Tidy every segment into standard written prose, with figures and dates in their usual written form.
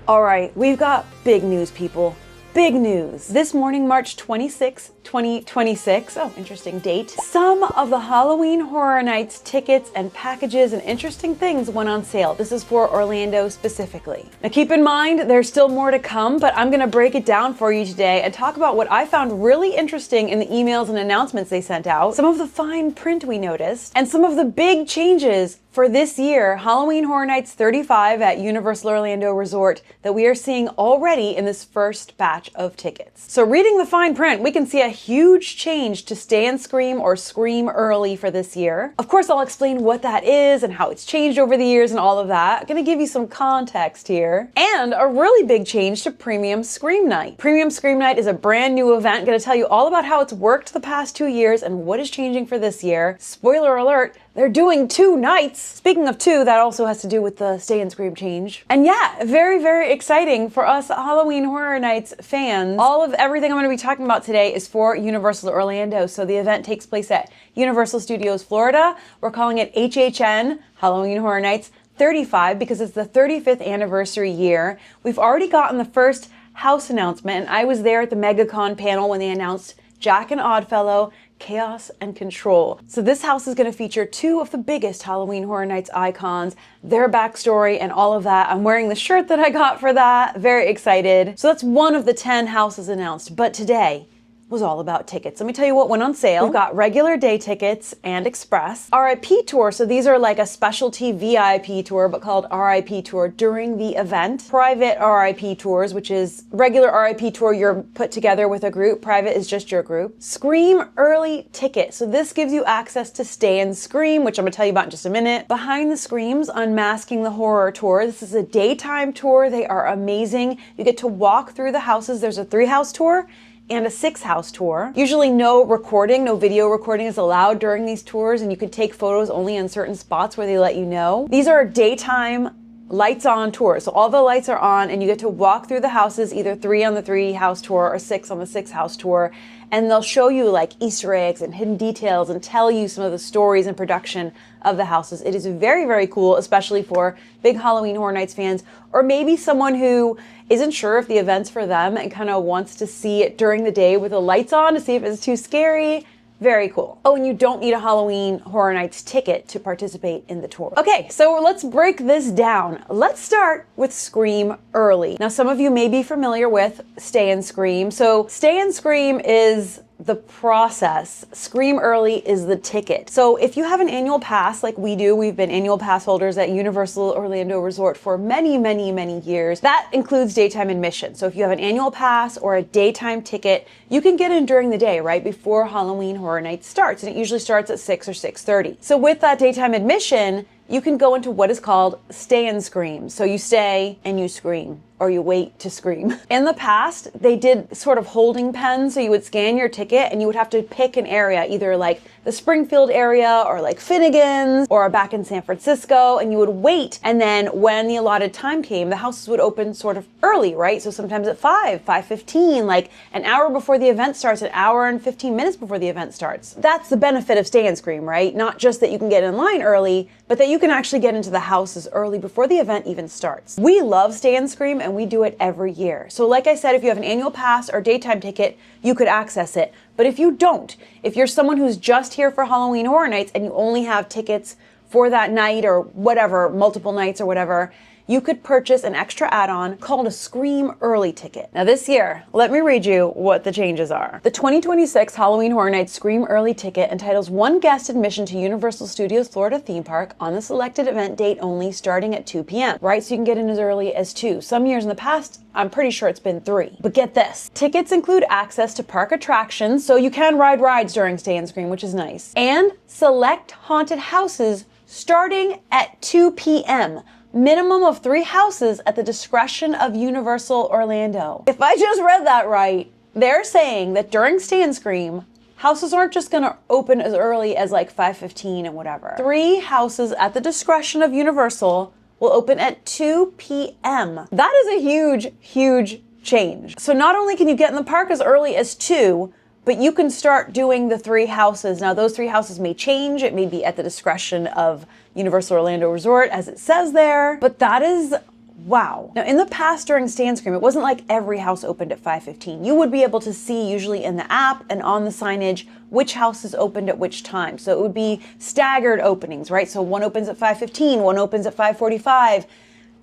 All right, we've got big news, people. Big news. This morning, March 26, 2026, oh, interesting date, some of the Halloween Horror Nights tickets and packages and interesting things went on sale. This is for Orlando specifically. Now keep in mind, there's still more to come, but I'm gonna break it down for you today and talk about what I found really interesting in the emails and announcements they sent out, some of the fine print we noticed, and some of the big changes for this year, Halloween Horror Nights 35 at Universal Orlando Resort, that we are seeing already in this first batch of tickets. So reading the fine print, we can see a huge change to Stay and Scream or Scream Early for this year. Of course, I'll explain what that is and how it's changed over the years and all of that. I'm gonna give you some context here. And a really big change to Premium Scream Night. Premium Scream Night is a brand new event. Gonna tell you all about how it's worked the past 2 years and what is changing for this year. Spoiler alert, they're doing 2 nights. Speaking of 2, that also has to do with the Stay and Scream change. And yeah, very, very exciting for us Halloween Horror Nights fans. All of everything I'm going to be talking about today is for Universal Orlando. So the event takes place at Universal Studios Florida. We're calling it HHN Halloween Horror Nights 35 because it's the 35th anniversary year. We've already gotten the first house announcement, and I was there at the MegaCon panel when they announced Jack and Oddfellow, Chaos and Control. So this house is going to feature 2 of the biggest Halloween Horror Nights icons, their backstory and all of that. I'm wearing the shirt that I got for that. Very excited. So that's one of the 10 houses announced. But today was all about tickets. Let me tell you what went on sale. We've got regular day tickets and express. RIP tour, so these are like a specialty VIP tour, but called RIP tour during the event. Private RIP tours, which is regular RIP tour, you're put together with a group. Private is just your group. Scream Early ticket. So this gives you access to Stay and Scream, which I'm gonna tell you about in just a minute. Behind the Screams, Unmasking the Horror tour. This is a daytime tour. They are amazing. You get to walk through the houses. There's a 3-house tour and a 6-house tour. Usually no recording, no video recording is allowed during these tours, and you can take photos only in certain spots where they let you know. These are daytime lights on tours. So all the lights are on and you get to walk through the houses, either 3 on the 3-house tour or 6 on the 6-house tour. And they'll show you like Easter eggs and hidden details and tell you some of the stories and production of the houses. It is very, very cool, especially for big Halloween Horror Nights fans, or maybe someone who isn't sure if the event's for them and kind of wants to see it during the day with the lights on to see if it's too scary. Very cool. Oh, and you don't need a Halloween Horror Nights ticket to participate in the tour. Okay, so let's break this down. Let's start with Scream Early. Now, some of you may be familiar with Stay and Scream. So Stay and Scream is the process. Scream Early is the ticket. So if you have an annual pass like we do, we've been annual pass holders at Universal Orlando Resort for many, many, many years. That includes daytime admission. So if you have an annual pass or a daytime ticket, you can get in during the day, right before Halloween Horror Nights starts. And it usually starts at 6 or 6:30. So with that daytime admission, you can go into what is called Stay and Scream. So you stay and you scream, or you wait to scream. In the past, they did sort of holding pens, so you would scan your ticket and you would have to pick an area, either like the Springfield area or like Finnegan's or back in San Francisco, and you would wait. And then when the allotted time came, the houses would open sort of early, right? So sometimes at 5:15, like an hour before the event starts, an hour and 15 minutes before the event starts. That's the benefit of Stay and Scream, right? Not just that you can get in line early, but that you can actually get into the houses early before the event even starts. We love Stay and Scream, and we do it every year. So like I said, if you have an annual pass or daytime ticket, you could access it. But if you don't, if you're someone who's just here for Halloween Horror Nights and you only have tickets for that night or whatever, multiple nights or whatever, you could purchase an extra add-on called a Scream Early ticket. Now this year, let me read you what the changes are. The 2026 Halloween Horror Nights Scream Early ticket entitles 1 guest admission to Universal Studios Florida theme park on the selected event date only, starting at 2 p.m. Right, so you can get in as early as 2. Some years in the past, I'm pretty sure it's been 3. But get this, tickets include access to park attractions, so you can ride rides during Stay and Scream, which is nice, and select haunted houses starting at 2 p.m. Minimum of 3 houses at the discretion of Universal Orlando. If I just read that right, they're saying that during Stay and Scream, houses aren't just gonna open as early as like 5:15 and whatever. 3 houses at the discretion of Universal will open at 2 p.m. That is a huge, huge change. So not only can you get in the park as early as 2, but you can start doing the 3 houses. Now those 3 houses may change. It may be at the discretion of Universal Orlando Resort, as it says there, but that is Wow. Now in the past during Stay and Scream, it wasn't like every house opened at 5:15. You would be able to see usually in the app and on the signage which houses opened at which time. So it would be staggered openings, right? So one opens at 5:15, one opens at 5:45,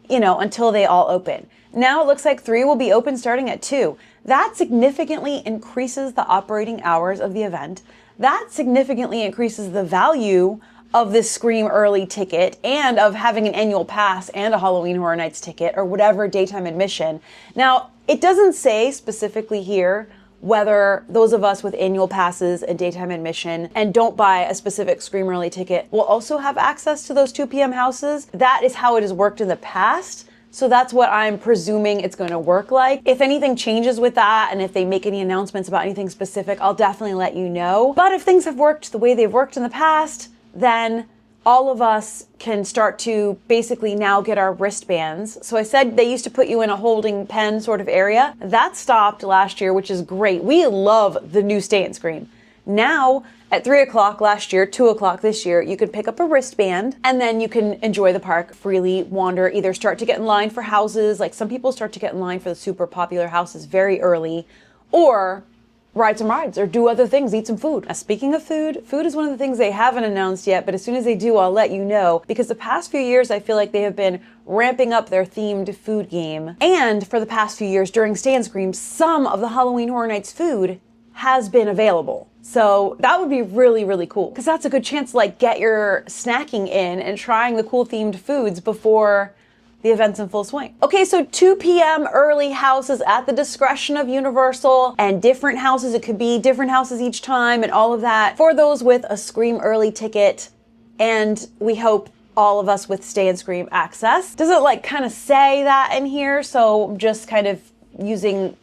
until they all open. Now it looks like 3 will be open starting at 2. That significantly increases the operating hours of the event. That significantly increases the value of this Scream Early ticket and of having an annual pass and a Halloween Horror Nights ticket or whatever daytime admission. Now, it doesn't say specifically here whether those of us with annual passes and daytime admission and don't buy a specific Scream Early ticket will also have access to those 2 p.m. houses. That is how it has worked in the past. So that's what I'm presuming it's going to work like. If anything changes with that and if they make any announcements about anything specific, I'll definitely let you know. But if things have worked the way they've worked in the past, then all of us can start to basically now get our wristbands. So I said they used to put you in a holding pen sort of area. That stopped last year, which is great. We love the new Stay and Scream. Now, at 3 o'clock last year, 2 o'clock this year, you can pick up a wristband and then you can enjoy the park, freely wander, either start to get in line for houses, like some people start to get in line for the super popular houses very early, or ride some rides or do other things, eat some food. Now, speaking of food, food is one of the things they haven't announced yet, but as soon as they do, I'll let you know, because the past few years, I feel like they have been ramping up their themed food game. And for the past few years during Stay and Scream, some of the Halloween Horror Nights food has been available. So that would be really, really cool, because that's a good chance to get your snacking in and trying the cool themed foods before the event's in full swing. Okay, so 2 p.m. early houses at the discretion of Universal, and different houses. It could be different houses each time and all of that for those with a Scream Early ticket. And we hope all of us with Stay and Scream access. Doesn't kind of say that in here, so I'm just kind of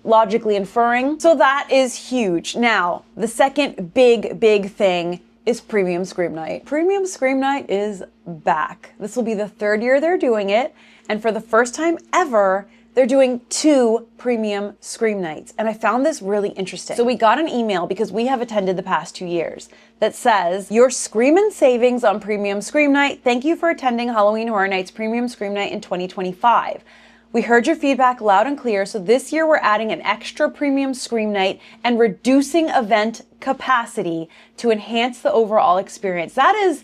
logically inferring. So that is huge. Now, the second big thing is Premium Scream Night. Premium Scream Night is back. This will be the 3rd year they're doing it. And for the first time ever, they're doing 2 Premium Scream Nights. And I found this really interesting. So we got an email, because we have attended the past 2 years, that says, "Your Screamin' savings on Premium Scream Night. Thank you for attending Halloween Horror Nights Premium Scream Night in 2025. We heard your feedback loud and clear, so this year we're adding an extra Premium Scream Night and reducing event capacity to enhance the overall experience." That is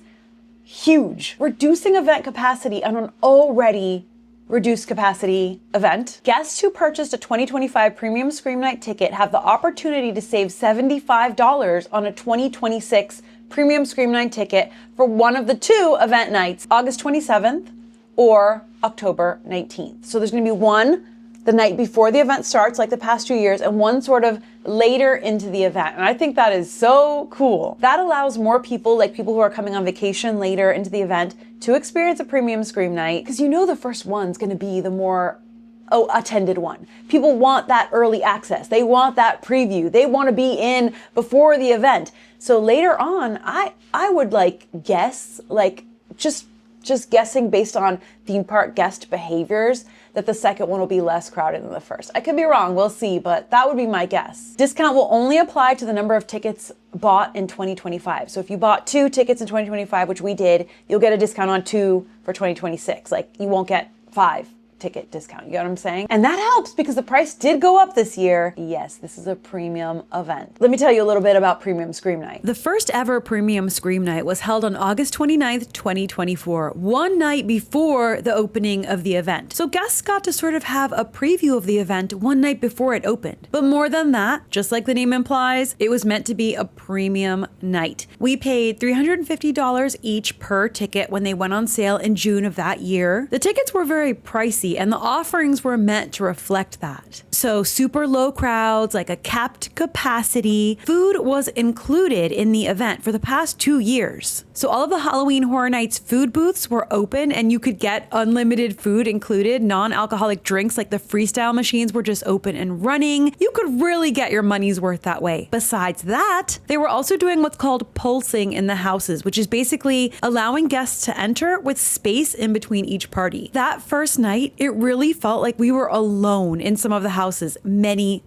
huge. Reducing event capacity on an already reduced capacity event. Guests who purchased a 2025 Premium Scream Night ticket have the opportunity to save $75 on a 2026 Premium Scream Night ticket for one of the 2 event nights, August 27th or October 19th. So there's going to be one the night before the event starts, like the past 2 years, and one sort of later into the event. And I think that is so cool. That allows more people, like people who are coming on vacation later into the event, to experience a Premium Scream Night, because the first one's going to be the more attended one. People want that early access. They want that preview. They want to be in before the event. So later on, I would guess, just guessing based on theme park guest behaviors, that the second one will be less crowded than the first. I could be wrong, we'll see, but that would be my guess. Discount will only apply to the number of tickets bought in 2025. So if you bought 2 tickets in 2025, which we did, you'll get a discount on 2 for 2026. You won't get 5 ticket discount. You know what I'm saying? And that helps, because the price did go up this year. Yes, this is a premium event. Let me tell you a little bit about Premium Scream Night. The first ever Premium Scream Night was held on August 29th, 2024, one night before the opening of the event. So guests got to sort of have a preview of the event one night before it opened. But more than that, just like the name implies, it was meant to be a premium night. We paid $350 each per ticket when they went on sale in June of that year. The tickets were very pricey, and the offerings were meant to reflect that. So super low crowds, a capped capacity. Food was included in the event for the past 2 years. So all of the Halloween Horror Nights food booths were open, and you could get unlimited food included. Non-alcoholic drinks like the freestyle machines were just open and running. You could really get your money's worth that way. Besides that, they were also doing what's called pulsing in the houses, which is basically allowing guests to enter with space in between each party. That first night, it really felt like we were alone in some of the houses many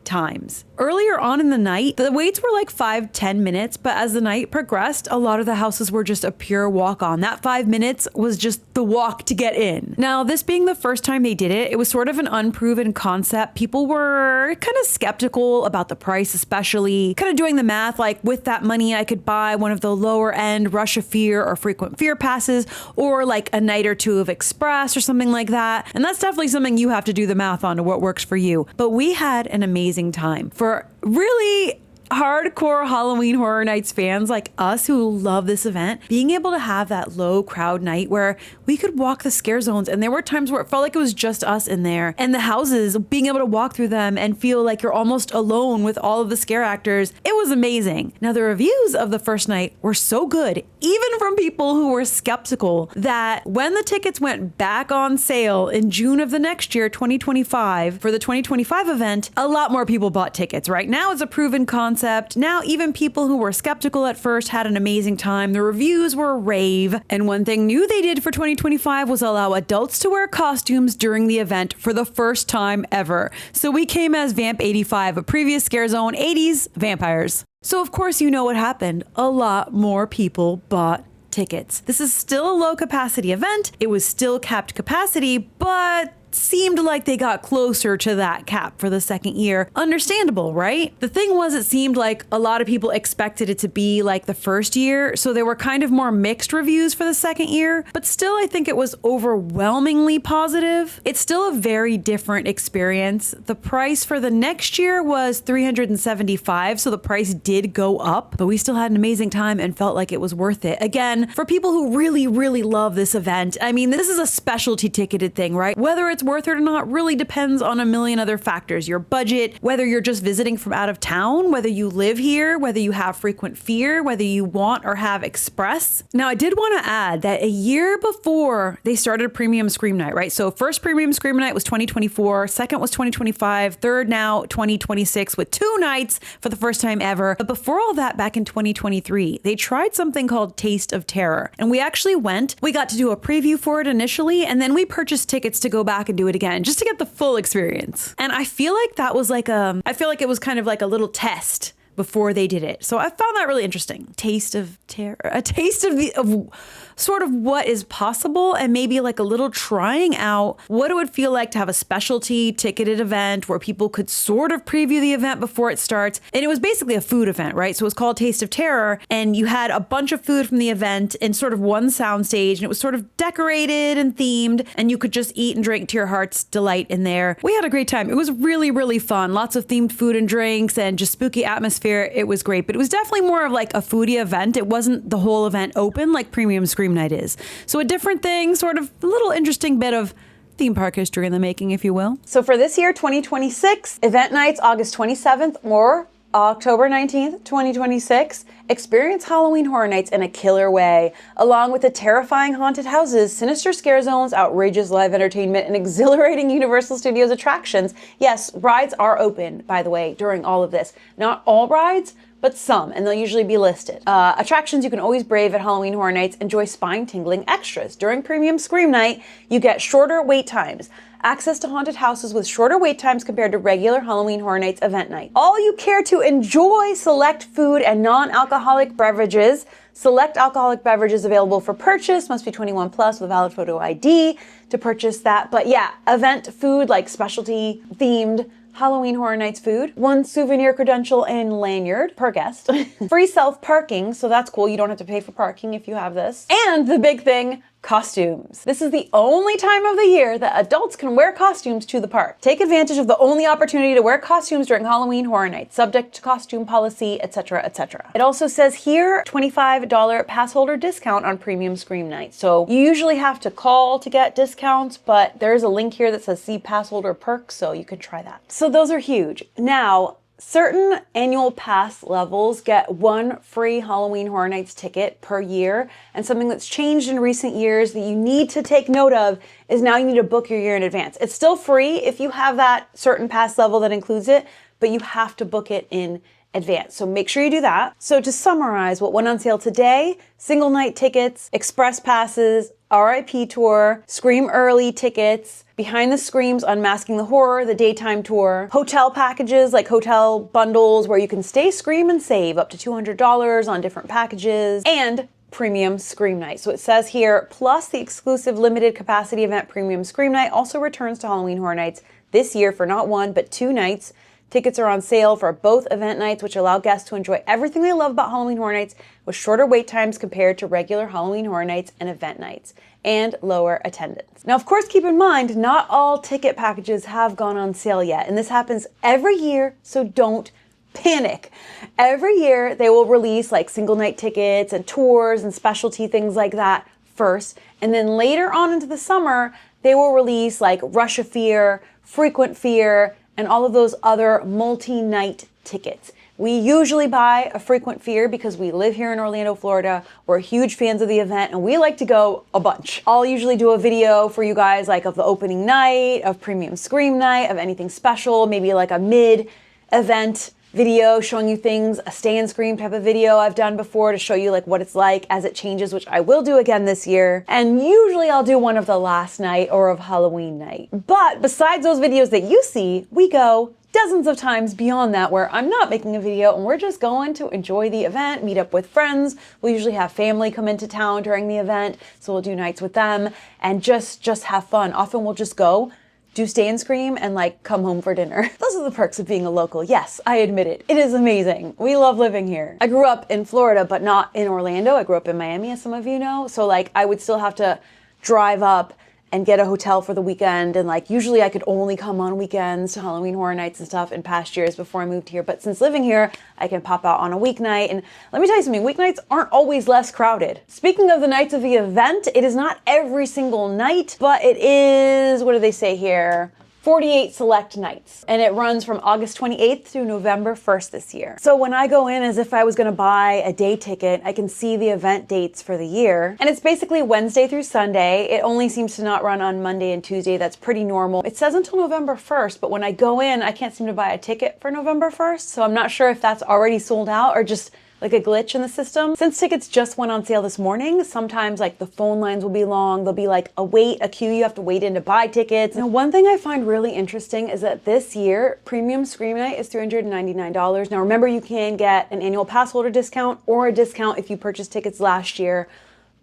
times. Earlier on in the night, the waits were like 5-10 minutes, but as the night progressed, a lot of the houses were just a pure walk on. That 5 minutes was just the walk to get in. Now, this being the first time they did it, it was sort of an unproven concept. People were kind of skeptical about the price, especially kind of doing the math, like with that money, I could buy one of the lower end Rush of Fear or Frequent Fear passes, or like a night or two of Express or something like that. And that's definitely something you have to do the math on to what works for you. But we had an amazing time. For really hardcore Halloween Horror Nights fans like us who love this event, being able to have that low crowd night where we could walk the scare zones, and there were times where it felt like it was just us in there, and the houses, being able to walk through them and feel like you're almost alone with all of the scare actors, it was amazing. Now, the reviews of the first night were so good, even from people who were skeptical, that when the tickets went back on sale in June of the next year, 2025, for the 2025 event, a lot more people bought tickets, right? Now it's a proven concept. Now even people who were skeptical at first had an amazing time. The reviews were a rave. And one thing new they did for 2025 was allow adults to wear costumes during the event for the first time ever. So we came as Vamp 85, a previous Scare Zone 80s vampires. So of course you know what happened. A lot more people bought tickets. This is still a low capacity event. It was still capped capacity, but seemed like they got closer to that cap for the second year. Understandable, right? The thing was, it seemed like a lot of people expected it to be like the first year, so there were kind of more mixed reviews for the second year, but still I think it was overwhelmingly positive. It's still a very different experience. The price for the next year was $375, so the price did go up, but we still had an amazing time and felt like it was worth it. Again, for people who really, really love this event, I mean, this is a specialty ticketed thing, right? Whether it's worth it or not really depends on a million other factors. Your budget, whether you're just visiting from out of town, whether you live here, whether you have Frequent Fear, whether you want or have Express. Now, I did want to add that a year before they started Premium Scream Night, right? So first Premium Scream Night was 2024, second was 2025, third now 2026 with 2 nights for the first time ever. But before all that, back in 2023, they tried something called Taste of Terror. And we actually went, we got to do a preview for it initially, and then we purchased tickets to go back and do it again just to get the full experience. And I feel like that was like I feel like it was kind of like a little test before they did it. So I found that really interesting. Taste of Terror, a taste of sort of what is possible, and maybe like a little trying out what it would feel like to have a specialty ticketed event where people could sort of preview the event before it starts. And it was basically a food event, right? So it was called Taste of Terror, and you had a bunch of food from the event in sort of one soundstage, and it was sort of decorated and themed, and you could just eat and drink to your heart's delight in there. We had a great time. It was really, really fun. Lots of themed food and drinks and just spooky atmosphere. It was great, but it was definitely more of like a foodie event. It wasn't the whole event open like Premium Scream Night is. So a different thing, sort of a little interesting bit of theme park history in the making, if you will. So for this year, 2026, event nights August 27th or October 19th, 2026, experience Halloween Horror Nights in a killer way, along with the terrifying haunted houses, sinister scare zones, outrageous live entertainment, and exhilarating Universal Studios attractions. Yes, rides are open, by the way, during all of this. Not all rides, but some, and they'll usually be listed. Attractions you can always brave at Halloween Horror Nights. Enjoy spine-tingling extras. During Premium Scream Night, you get shorter wait times. Access to haunted houses with shorter wait times compared to regular Halloween Horror Nights event night. All you care to enjoy select food and non-alcoholic beverages. Select alcoholic beverages available for purchase. Must be 21 plus with a valid photo ID to purchase that. But yeah, event food like specialty themed Halloween Horror Nights food, 1 souvenir credential and lanyard per guest, free self-parking, so that's cool. You don't have to pay for parking if you have this. And the big thing, costumes. This is the only time of the year that adults can wear costumes to the park. Take advantage of the only opportunity to wear costumes during Halloween Horror Nights, subject to costume policy, etc., etc. It also says here, $25 pass holder discount on Premium Scream Night. So you usually have to call to get discounts, but there's a link here that says see pass holder perks, so you could try that. So those are huge. Now, certain annual pass levels get 1 free Halloween Horror Nights ticket per year, and something that's changed in recent years that you need to take note of is now you need to book your year in advance. It's still free if you have that certain pass level that includes it, but you have to book it in advance. So make sure you do that. So to summarize what went on sale today, single night tickets, express passes, RIP Tour, Scream Early tickets, Behind the Screams, Unmasking the Horror, the daytime tour, hotel packages like hotel bundles where you can stay, scream, and save up to $200 on different packages, and Premium Scream Night. So it says here, plus the exclusive limited capacity event Premium Scream Night also returns to Halloween Horror Nights this year for not one, but 2 nights. Tickets are on sale for both event nights, which allow guests to enjoy everything they love about Halloween Horror Nights with shorter wait times compared to regular Halloween Horror Nights and event nights, and lower attendance. Now, of course, keep in mind, not all ticket packages have gone on sale yet, and this happens every year, so don't panic. Every year, they will release like single night tickets and tours and specialty things like that first, and then later on into the summer, they will release like Rush of Fear, Frequent Fear, and all of those other multi-night tickets. We usually buy a Frequent Fear because we live here in Orlando, Florida. We're huge fans of the event and we like to go a bunch. I'll usually do a video for you guys like of the opening night, of Premium Scream Night, of anything special, maybe like a mid-event video showing you things, a stay and scream type of video I've done before to show you like what it's like as it changes, which I will do again this year. And usually I'll do one of the last night or of Halloween night. But besides those videos that you see, we go dozens of times beyond that where I'm not making a video and we're just going to enjoy the event, meet up with friends. We'll usually have family come into town during the event, so we'll do nights with them and just have fun. Often we'll just go do stay and scream and like come home for dinner. Those are the perks of being a local. Yes, I admit it. It is amazing. We love living here. I grew up in Florida, but not in Orlando. I grew up in Miami, as some of you know. So like I would still have to drive up and get a hotel for the weekend. And like usually I could only come on weekends to Halloween Horror Nights and stuff in past years before I moved here. But since living here, I can pop out on a weeknight. And let me tell you something, weeknights aren't always less crowded. Speaking of the nights of the event, it is not every single night, but it is, what do they say here? 48 select nights, and it runs from August 28th through November 1st this year. So when I go in as if I was gonna buy a day ticket, I can see the event dates for the year. And it's basically Wednesday through Sunday. It only seems to not run on Monday and Tuesday. That's pretty normal. It says until November 1st, but when I go in, I can't seem to buy a ticket for November 1st. So I'm not sure if that's already sold out or just like a glitch in the system. Since tickets just went on sale this morning, sometimes like the phone lines will be long. There'll be like a queue you have to wait in to buy tickets. Now, one thing I find really interesting is that this year, Premium Scream Night is $399. Now remember, you can get an annual pass holder discount or a discount if you purchased tickets last year.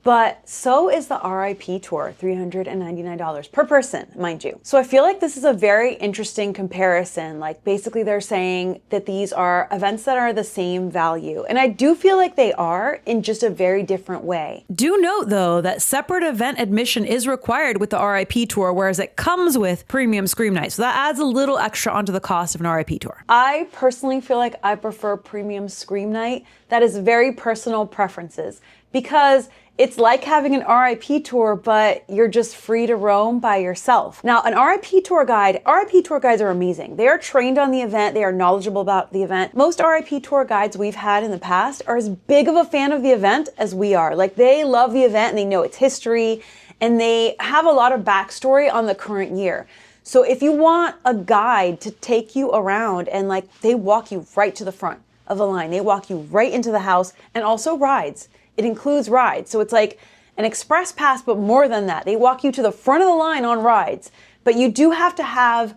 But so is the RIP Tour, $399 per person, mind you. So I feel like this is a very interesting comparison. Like basically they're saying that these are events that are the same value. And I do feel like they are in just a very different way. Do note though that separate event admission is required with the RIP Tour, whereas it comes with Premium Scream Night. So that adds a little extra onto the cost of an RIP Tour. I personally feel like I prefer Premium Scream Night. That is very personal preferences because it's like having an RIP tour, but you're just free to roam by yourself. Now, an RIP tour guide, RIP tour guides are amazing. They are trained on the event. They are knowledgeable about the event. Most RIP tour guides we've had in the past are as big of a fan of the event as we are. Like they love the event and they know its history and they have a lot of backstory on the current year. So if you want a guide to take you around and like they walk you right to the front of the line, they walk you right into the house, and also rides. It includes rides. So it's like an express pass, but more than that. They walk you to the front of the line on rides, but you do have to have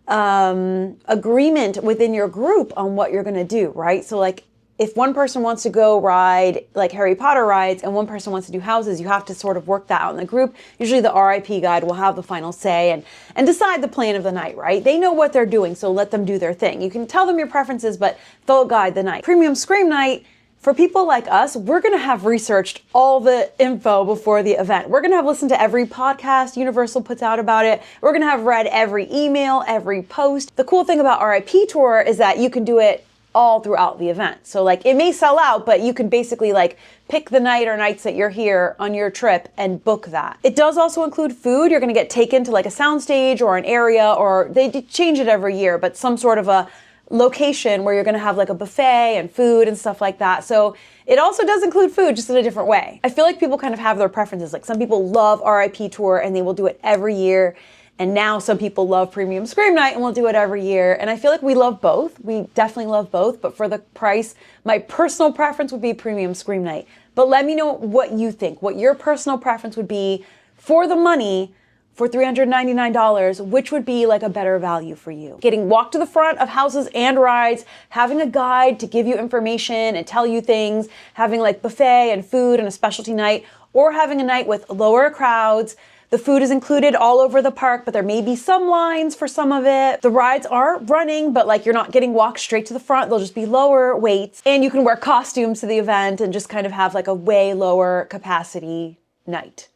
agreement within your group on what you're going to do, right? So like if one person wants to go ride like Harry Potter rides and one person wants to do houses, you have to sort of work that out in the group. Usually the RIP guide will have the final say and decide the plan of the night, right? They know what they're doing, so let them do their thing. You can tell them your preferences, but they'll guide the night. Premium Scream Night, for people like us, we're going to have researched all the info before the event. We're going to have listened to every podcast Universal puts out about it. We're going to have read every email, every post. The cool thing about RIP Tour is that you can do it all throughout the event. So like it may sell out, but you can basically like pick the night or nights that you're here on your trip and book that. It does also include food. You're going to get taken to like a soundstage or an area, or they change it every year, but some sort of a location where you're going to have like a buffet and food and stuff like that. So it also does include food, just in a different way. I feel like people kind of have their preferences. Like some people love RIP Tour and they will do it every year. And now some people love Premium Scream Night and will do it every year. And I feel like we love both. We definitely love both. But for the price, my personal preference would be Premium Scream Night. But let me know what you think, what your personal preference would be for the money. For $399, which would be like a better value for you? Getting walked to the front of houses and rides, having a guide to give you information and tell you things, having like buffet and food and a specialty night, or having a night with lower crowds. The food is included all over the park, but there may be some lines for some of it. The rides are running, but like you're not getting walked straight to the front. They'll just be lower weights, and you can wear costumes to the event and just kind of have like a way lower capacity night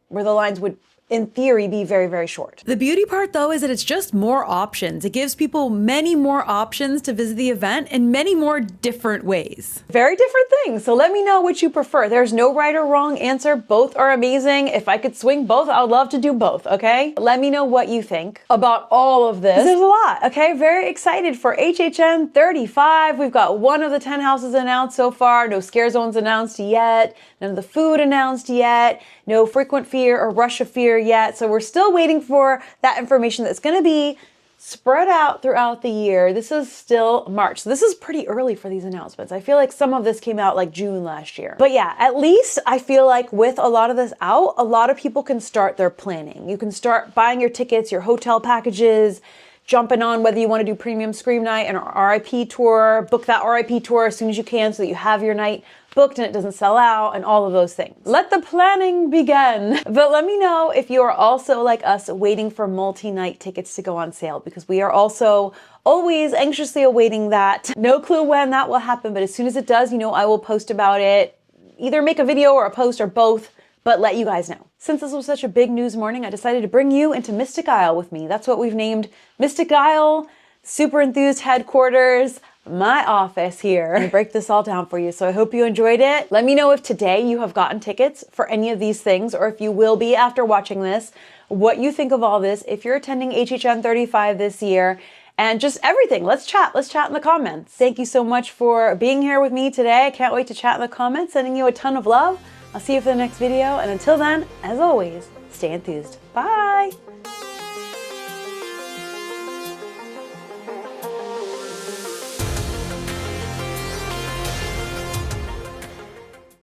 where the lines would, in theory, be very, very short. The beauty part though is that it's just more options. It gives people many more options to visit the event in many more different ways. Very different things. So let me know what you prefer. There's no right or wrong answer. Both are amazing. If I could swing both, I would love to do both, okay? Let me know what you think about all of this. There's a lot, okay? Very excited for HHN 35. We've got 1 of the 10 houses announced so far. No scare zones announced yet. None of the food announced yet. No frequent fear or rush of fear yet. So we're still waiting for that information that's going to be spread out throughout the year. This is still March. So this is pretty early for these announcements. I feel like some of this came out like June last year. But yeah, at least I feel like with a lot of this out, a lot of people can start their planning. You can start buying your tickets, your hotel packages, jumping on whether you want to do premium Scream night and RIP tour, book that RIP tour as soon as you can so that you have your night booked and it doesn't sell out and all of those things. Let the planning begin. But let me know if you are also like us waiting for multi-night tickets to go on sale, because we are also always anxiously awaiting that. No clue when that will happen, but as soon as it does, you know, I will post about it, either make a video or a post or both, but let you guys know. Since this was such a big news morning, I decided to bring you into Mystic Isle with me. That's what we've named Mystic Isle, Super Enthused headquarters, my office here, and break this all down for you. So I hope you enjoyed it. Let me know if today you have gotten tickets for any of these things, or if you will be after watching this, what you think of all this, if you're attending HHN 35 this year, and just everything. Let's chat in the comments. Thank you so much for being here with me today. I can't wait to chat in the comments, sending you a ton of love. I'll see you for the next video, and until then, as always, stay enthused. Bye!